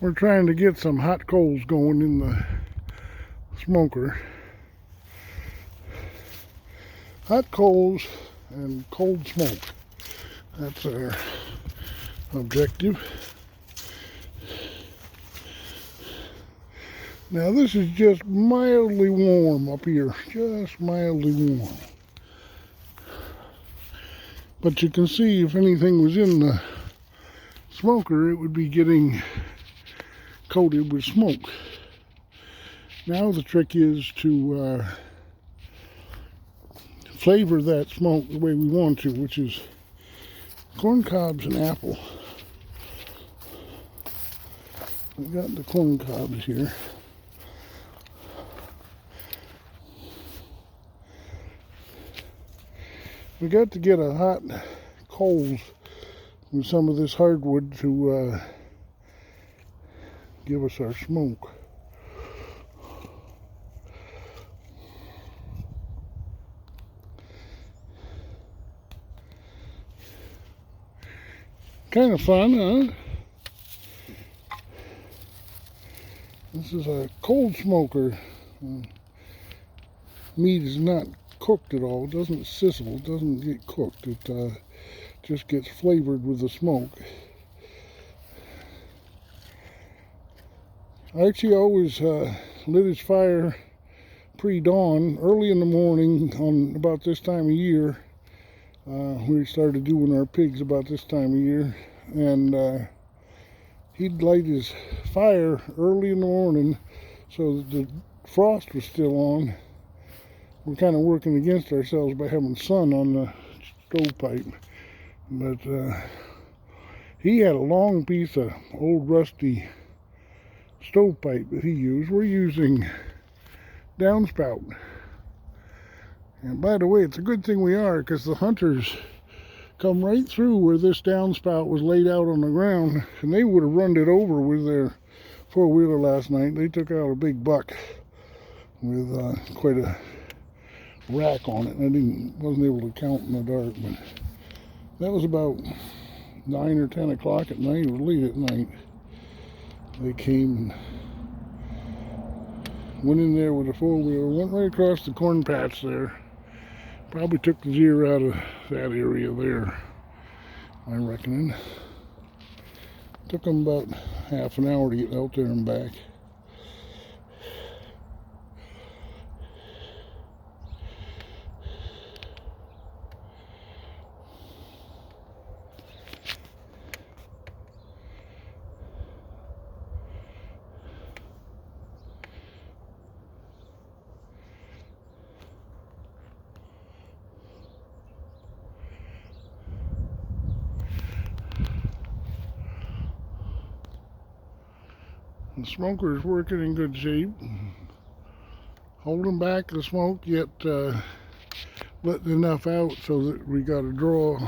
We're trying to get some hot coals going in the smoker. Hot coals and cold smoke. That's our objective. Now this is just mildly warm up here, just mildly warm. But you can see if anything was in the smoker, it would be getting coated with smoke. Now the trick is to flavor that smoke the way we want to, which is corn cobs and apple. We got the corn cobs here. We got to get a hot coals with some of this hardwood to give us our smoke. Kind of fun, huh? This is a cold smoker. Meat is not cooked at all. It doesn't sizzle. It doesn't get cooked. It just gets flavored with the smoke. Archie always lit his fire pre-dawn, early in the morning on about this time of year. We started doing our pigs about this time of year, and he'd light his fire early in the morning so that the frost was still on. We're kind of working against ourselves by having sun on the stovepipe, but he had a long piece of old rusty stovepipe that he used. We're using downspout. And by the way, it's a good thing we are, because the hunters come right through where this downspout was laid out on the ground, and they would have run it over with their four-wheeler last night. They took out a big buck with quite a rack on it. I wasn't able to count in the dark, but that was about 9 or 10 o'clock at night, or late at night. They came and went in there with a four-wheeler, went right across the corn patch there. Probably took the deer out of that area there, I reckon. Took them about half an hour to get out there and back. The smoker is working in good shape. Holding back the smoke, yet letting enough out so that we got a draw.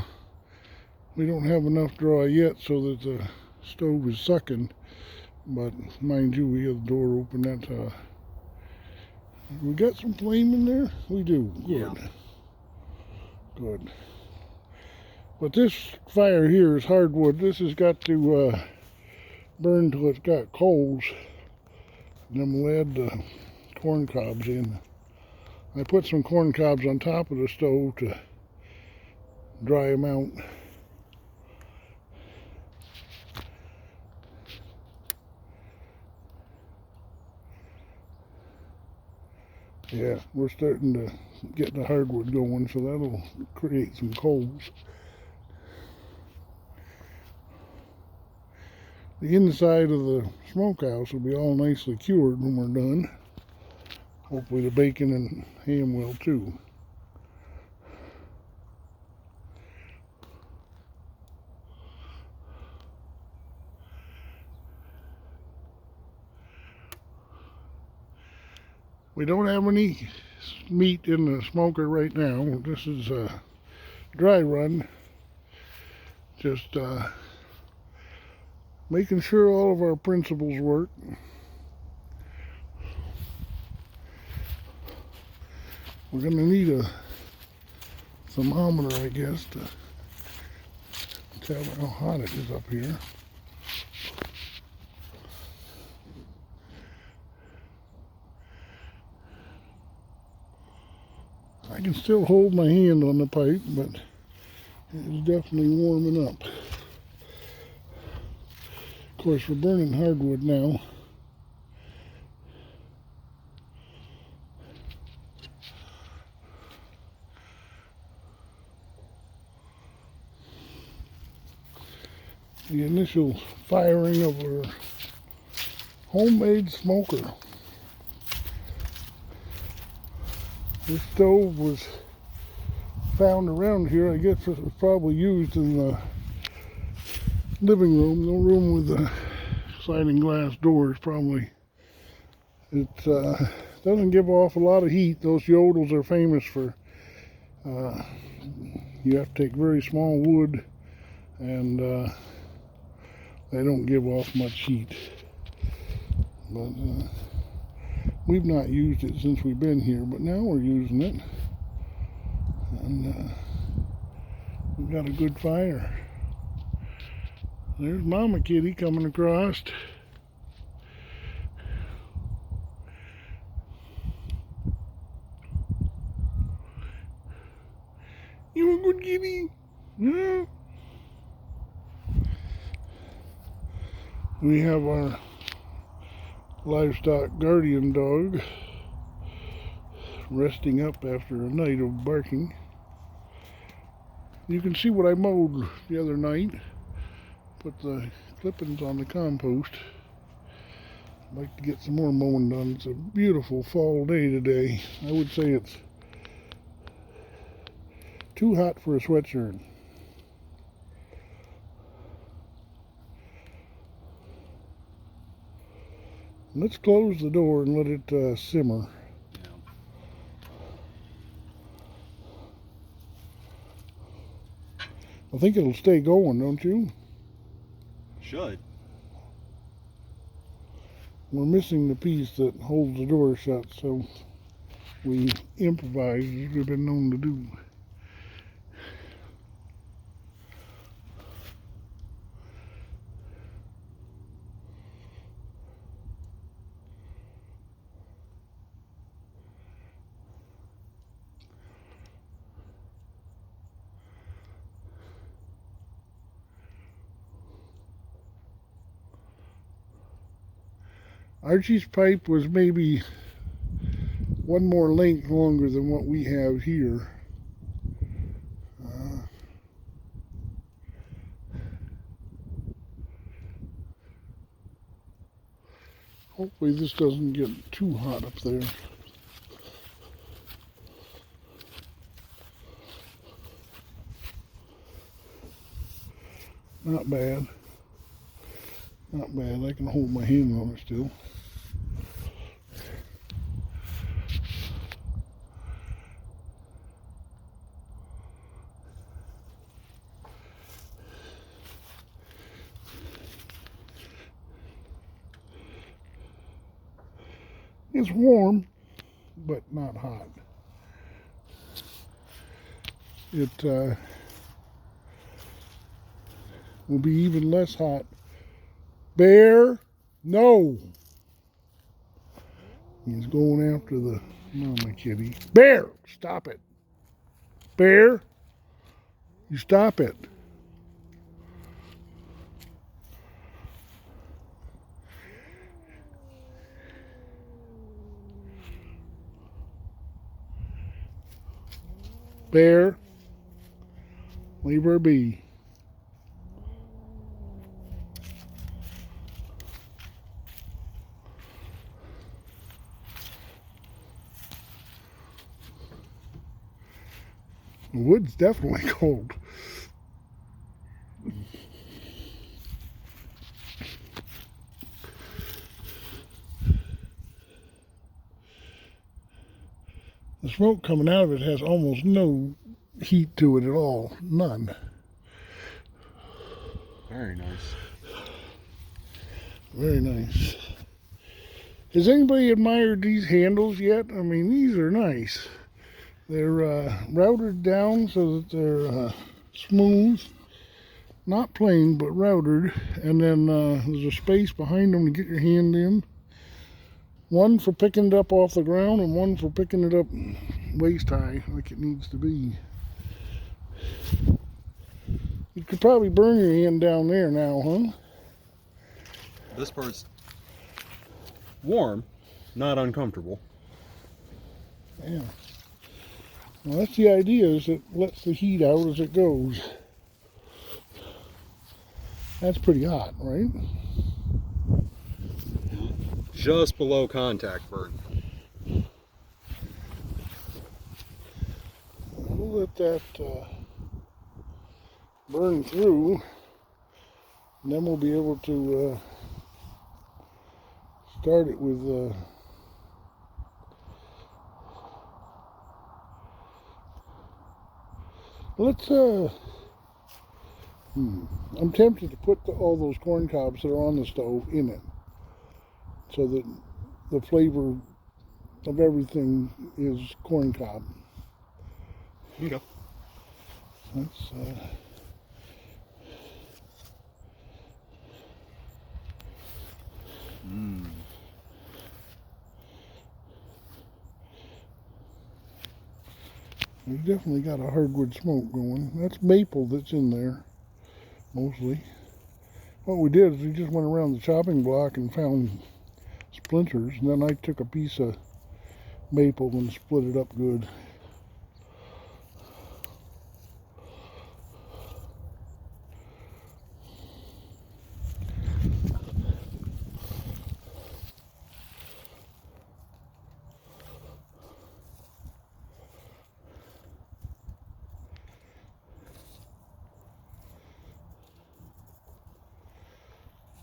We don't have enough draw yet so that the stove is sucking, but mind you, we have the door open. That's we got some flame in there? We do. Good. Yeah. Good. But this fire here is hardwood. This has got to burn till it's got coals. And then we'll add the corn cobs in. I put some corn cobs on top of the stove to dry them out. Yeah, we're starting to get the hardwood going, so that'll create some coals. The inside of the smokehouse will be all nicely cured when we're done. Hopefully the bacon and ham will too. We don't have any meat in the smoker right now. This is a dry run. Just making sure all of our principles work. We're going to need a thermometer, I guess, to tell how hot it is up here. I can still hold my hand on the pipe, but it's definitely warming up. Of course, we're burning hardwood now. The initial firing of our homemade smoker. This stove was found around here. I guess it was probably used in the living room. No room with the sliding glass doors, probably. It doesn't give off a lot of heat. Those yodels are famous for, you have to take very small wood, and they don't give off much heat. But we've not used it since we've been here, but now we're using it. And we've got a good fire. There's Mama Kitty coming across. You a good kitty? Yeah. We have our livestock guardian dog resting up after a night of barking. You can see what I mowed the other night. Put the clippings on the compost. I'd like to get some more mowing done. It's a beautiful fall day today. I would say it's too hot for a sweatshirt. Let's close the door and let it simmer. I think it'll stay going, don't you? Should. We're missing the piece that holds the door shut, so we improvise as we've been known to do. Archie's pipe was maybe one more length longer than what we have here. Hopefully this doesn't get too hot up there. Not bad. Not bad. I can hold my hand on it still. It's warm, but not hot. It will be even less hot. Bear, no. He's going after the Mama Kitty. Bear, stop it. Bear, you stop it. Bear, leave her be. The wood's definitely cold. The smoke coming out of it has almost no heat to it at all. None. Very nice. Very nice. Has anybody admired these handles yet? I mean, these are nice. They're routed down so that they're smooth. Not plain, but routed. And then there's a space behind them to get your hand in. One for picking it up off the ground and one for picking it up waist high like it needs to be. You could probably burn your hand down there now, huh? This part's warm, not uncomfortable. Yeah. Well, that's the idea, is it lets the heat out as it goes. That's pretty hot, right? Just below contact burn. We'll let that burn through, and then we'll be able to start it with let's I'm tempted to put all those corn cobs that are on the stove in it, so that the flavor of everything is corn cob. Okay. That's we definitely got a hardwood smoke going. That's maple that's in there, mostly. What we did is we just went around the chopping block and found splinters, and then I took a piece of maple and split it up good.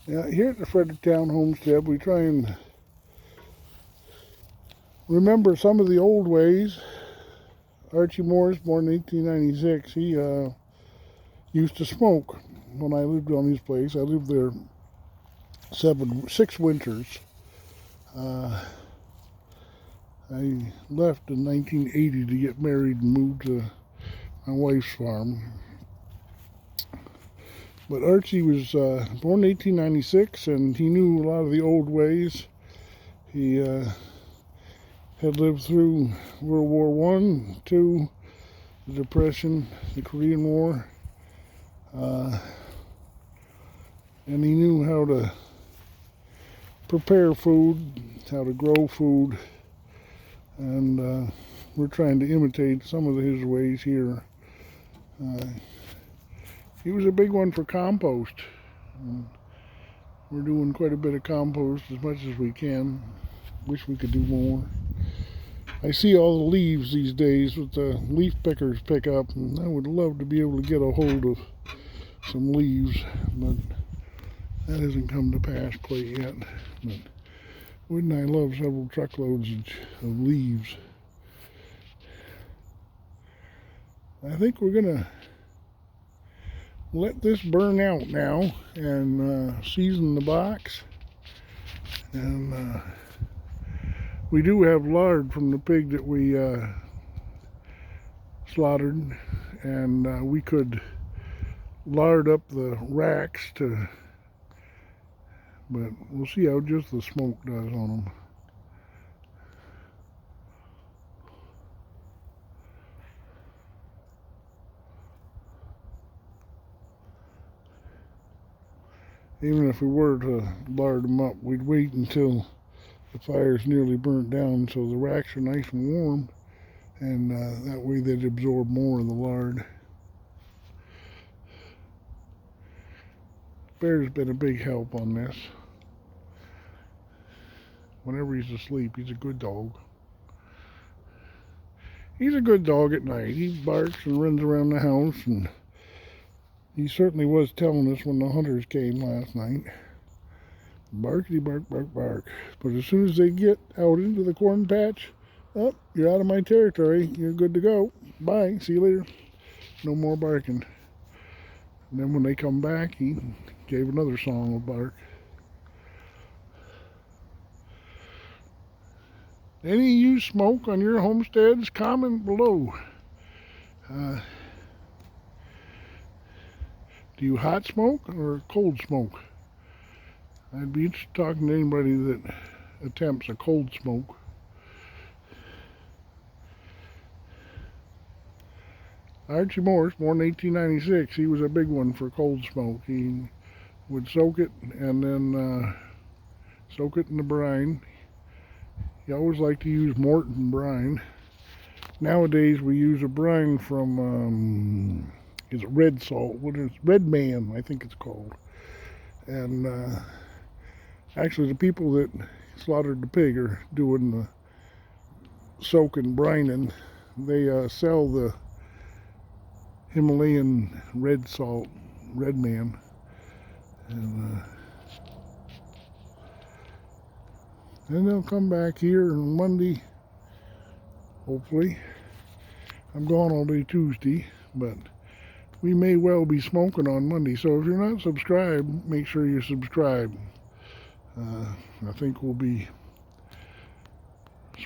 Yeah, here at the Fredericktown Homestead, we try and remember some of the old ways. Archie Morris, born in 1896, he used to smoke when I lived on his place. I lived there 6 winters. I left in 1980 to get married and moved to my wife's farm. But Archie was born in 1896, and he knew a lot of the old ways. He had lived through World War I, II, the Depression, the Korean War, and he knew how to prepare food, how to grow food, and we're trying to imitate some of his ways here. He was a big one for compost. We're doing quite a bit of compost, as much as we can. Wish we could do more. I see all the leaves these days with the leaf pickers pick up, and I would love to be able to get a hold of some leaves, but that hasn't come to pass quite yet. But wouldn't I love several truckloads of leaves? I think we're gonna let this burn out now and season the box. And we do have lard from the pig that we slaughtered, and we could lard up the racks but we'll see how just the smoke does on them. Even if we were to lard them up, we'd wait until the fire's nearly burnt down so the racks are nice and warm, and that way they'd absorb more of the lard. Bear's been a big help on this. Whenever he's asleep, he's a good dog. He's a good dog at night. He barks and runs around the house, and he certainly was telling us when the hunters came last night. Barkity bark, bark, bark. But as soon as they get out into the corn patch, oh, you're out of my territory. You're good to go. Bye. See you later. No more barking. And then when they come back, he gave another song of bark. Any of you smoke on your homesteads? Comment below. Do you hot smoke or cold smoke? I'd be interested in talking to anybody that attempts a cold smoke. Archie Morse, born in 1896, he was a big one for cold smoke. He would soak it and then soak it in the brine. He always liked to use Morton brine. Nowadays we use a brine from is it red salt? What is Red Man? I think it's called. And actually, the people that slaughtered the pig are doing the soaking, brining. They sell the Himalayan red salt, Red Man, and then they'll come back here on Monday, hopefully. I'm gone all day Tuesday, but we may well be smoking on Monday. So if you're not subscribed, make sure you subscribe. I think we'll be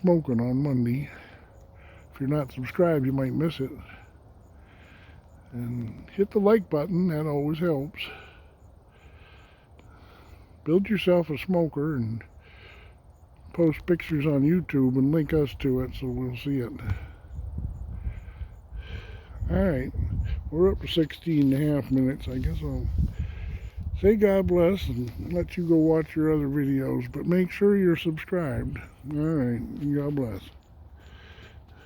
smoking on Monday. If you're not subscribed, you might miss it. And hit the like button, that always helps. Build yourself a smoker and post pictures on YouTube and link us to it so we'll see it. Alright, we're up to 16 and a half minutes. I guess I'll say God bless and let you go watch your other videos, but make sure you're subscribed. Alright, God bless.